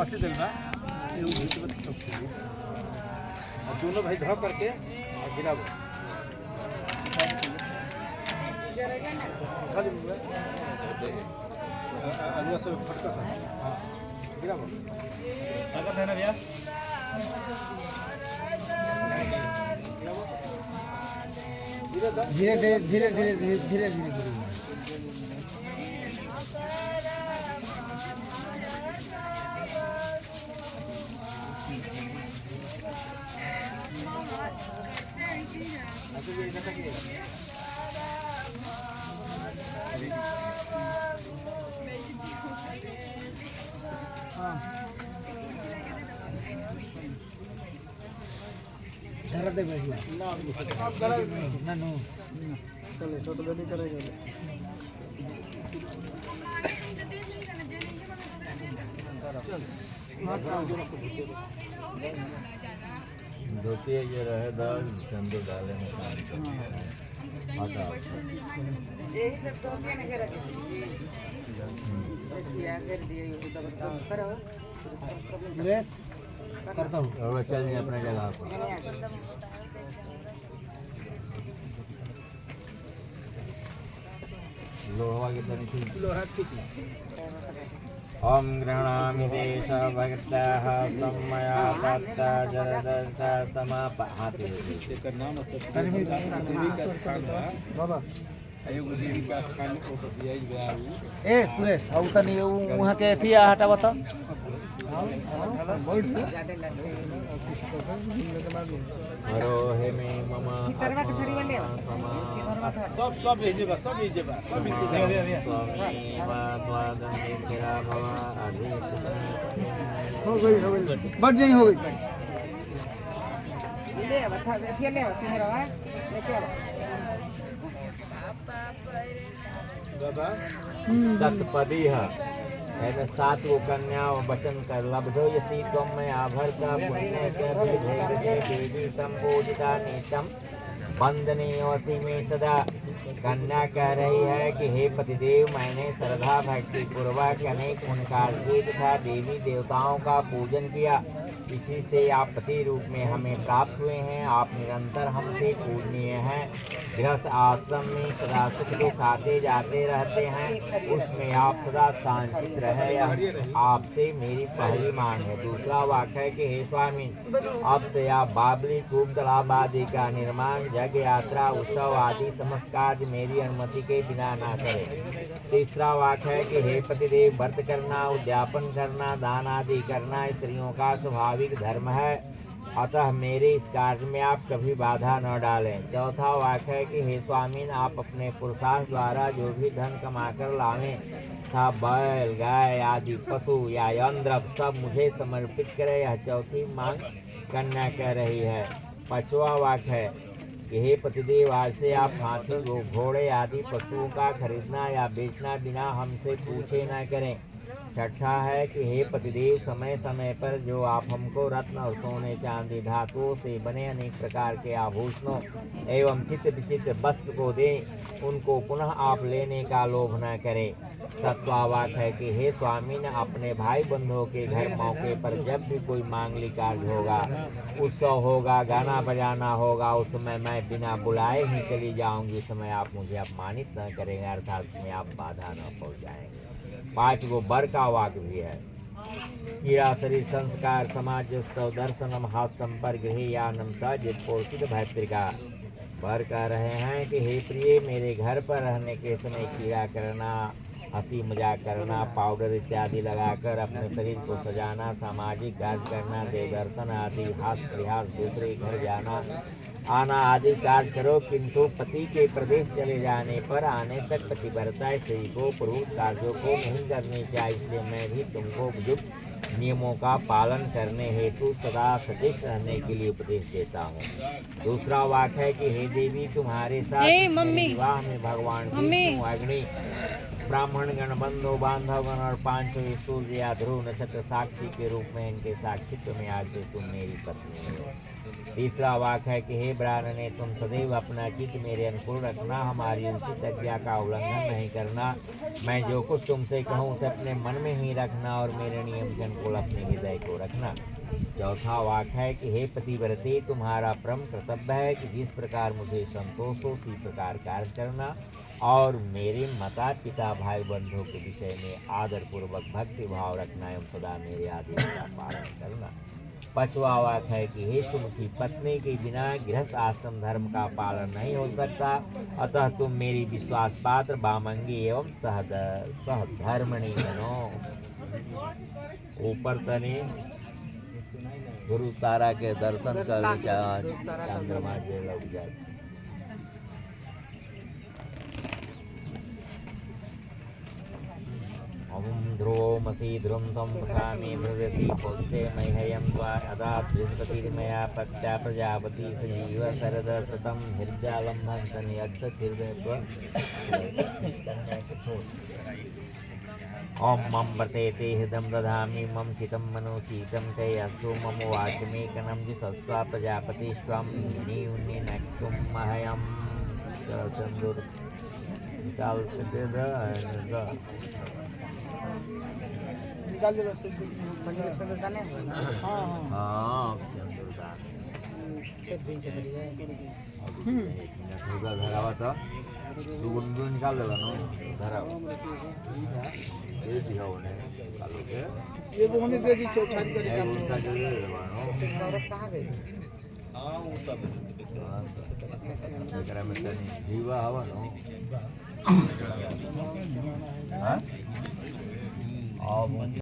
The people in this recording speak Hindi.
आवासी देना ये और दोनों भाई धो करके और गिरा दो खाली अलवा से फटका था हाँ गिरा दो ताकत है ना भैया धीरे धीरे धीरे धीरे धीरे धीरे धीरे धोती ये रहे दाल चंदो डाले यही सब तो क्या नहीं कर करता हूँ और चल नहीं अपने जगह पर लोहा की तरह लोहा ठीक ओम गृह्णामि देश भक्तः सम्मया तत्ता जरदर्श समापहाति का नाम देवी का स्थान है बाबा अयोग देवी का स्थान को दिया गया ए सुरेश अब तनी वहां के थी हटा बता हरो हे मे मम सब भेजेगा सब हो गई बढ़ जाई हो गई ले बता दे फिर ले सुन रहा है लेके बाबा सतपदी है ऐसे 7 गो कन्या वचन कर लब्धो यसी तुम में आभर का पुण्य के देवी संबोधिता नीतम वंदनीयोसी में सदा कन्या कह रही है कि हे पतिदेव मैंने श्रद्धा भक्ति पूर्वक अनेक पुण्यकार्य तथा देवी देवताओं का पूजन किया इसी से आप पति रूप में हमें प्राप्त हुए हैं आप निरंतर हमसे पूजनीय हैं गृहस्थ आश्रम में सदा सुख दुख आते जाते रहते हैं उसमें आप सदा शांतित रहे आपसे मेरी पहली मांग है दूसरा वाक्य है कि हे स्वामी अब से आप बाबरी कूप तालाब आदि का निर्माण यज्ञ यात्रा उत्सव आदि समस्त कार्य मेरी अनुमति के बिना ना करें तीसरा वाक्य है कि हे पतिदेव व्रत करना उद्यापन करना दान आदि करना स्त्रियों का स्वाभाविक धर्म है अतः मेरे इस कार्य में आप कभी बाधा न डालें चौथा वाक्य है कि हे स्वामी आप अपने पुरुषार्थ द्वारा जो भी धन कमाकर लावें था बैल गाय आदि पशु या यंत्र सब मुझे समर्पित करें यह चौथी मांग कन्या कह रही है पांचवा वाक्य है कि हे पतिदेव आज से आप हाथी घोड़े आदि पशुओं का खरीदना या बेचना बिना हमसे पूछे न करें छठा है कि हे पतिदेव समय समय पर जो आप हमको रत्न और सोने चांदी धातुओं से बने अनेक प्रकार के आभूषणों एवं चित्र विचित्र वस्त्र को दें उनको पुनः आप लेने का लोभ न करें सत्वा वाक्य है कि हे स्वामी न अपने भाई बंधुओं के घर मौके पर जब भी कोई मांगलिक कार्य होगा उत्सव होगा गाना बजाना होगा उस समय मैं बिना बुलाए ही चली जाऊंगी उस समय आप मुझे अपमानित न करेंगे अर्थात उसमें आप बाधा न पहुंचाएंगे 5 गो बर का वाक्य भी है कीड़ा शरीर संस्कार समाज उत्सव दर्शनम हाथ संपर्क गृहयानम तजित पोषित भैत्रिका बर कह रहे हैं कि हे प्रिय मेरे घर पर रहने के समय कीड़ा करना हंसी मजाक करना पाउडर इत्यादि लगाकर अपने शरीर को सजाना सामाजिक कार्य करना देवदर्शन आदि हास प्रयास दूसरे घर जाना आना आदि कार्य करो किंतु पति के प्रदेश चले जाने पर आने तक पतिव्रता स्त्री को पुरुष कार्यों को नहीं करनी चाहिए इसलिए मैं भी तुमको उपयुक्त नियमों का पालन करने हेतु सदा सचेत रहने के लिए उपदेश देता हूँ। दूसरा वाक्य है कि हे देवी तुम्हारे साथ विवाह में भगवान विष्णु अग्नि ब्राह्मण गण, बंधु बांधव गण और पांचों सूर्य या ध्रुव नक्षत्र साक्षी के रूप में इनके साक्षित्व में आज से तुम मेरी पत्नी हो। तीसरा वाक्य है कि हे ब्राह्मणे, तुम सदैव अपना चित्त मेरे अनुकूल रखना, हमारी उचित आज्ञा का उल्लंघन नहीं करना। मैं जो कुछ तुमसे कहूँ उसे अपने मन में ही रखना और मेरे नियम के अनुकूल अपने हृदय को रखना। चौथा वाक्य है कि हे पतिव्रते, तुम्हारा परम कर्तव्य है कि जिस प्रकार मुझे संतोष हो उसी प्रकार कार्य करना और मेरे माता पिता भाई बंधुओं के विषय में आदर पूर्वक भक्ति भाव रखना एवं सदा मेरे आदेश का पालन करना। पांचवा वाक्य है कि हे सुमुखी पत्नी के बिना गृहस्थ आश्रम धर्म का पालन नहीं हो सकता, अतः तुम मेरी विश्वास पात्र बामंगी एवं सहधर्मणी बनो। ऊपर तने गुरु तारा के दर्शन कर चंद्रमा के लग जाए। ओम ध्रुवमसि ध्रुवं त्वं वसामि भ्रवसि पौष्ये मह्यं त्वा अदा बृहस्पतिर्मया पत्या प्रजापति सजीव शरद शतं हृदयालं भन्तनि अक्षहृदय। ओम मम वर्तेते हृदयं दधामि मम चितं मनोचितं ते अस्तु मम वाचमेकनं जिसस्त्वा प्रजापतिस्त्वं नियुनिनक्तुं मह्यं चन्दुर चाल निकाल दे बस। पंडित संगदान है। हाँ हाँ सिंदूरदान छेद दिन से करी है। ठेका धरावा था तू गुंडू निकाल देगा ना धरावा ये दिखाओ ने चालू के ये वो होने दे दी चौथारी का ये निकाल उनका जो है ना औरत कहाँ गई? हाँ वो सब एकरा में तनी जीवा हवा ना हाँ अब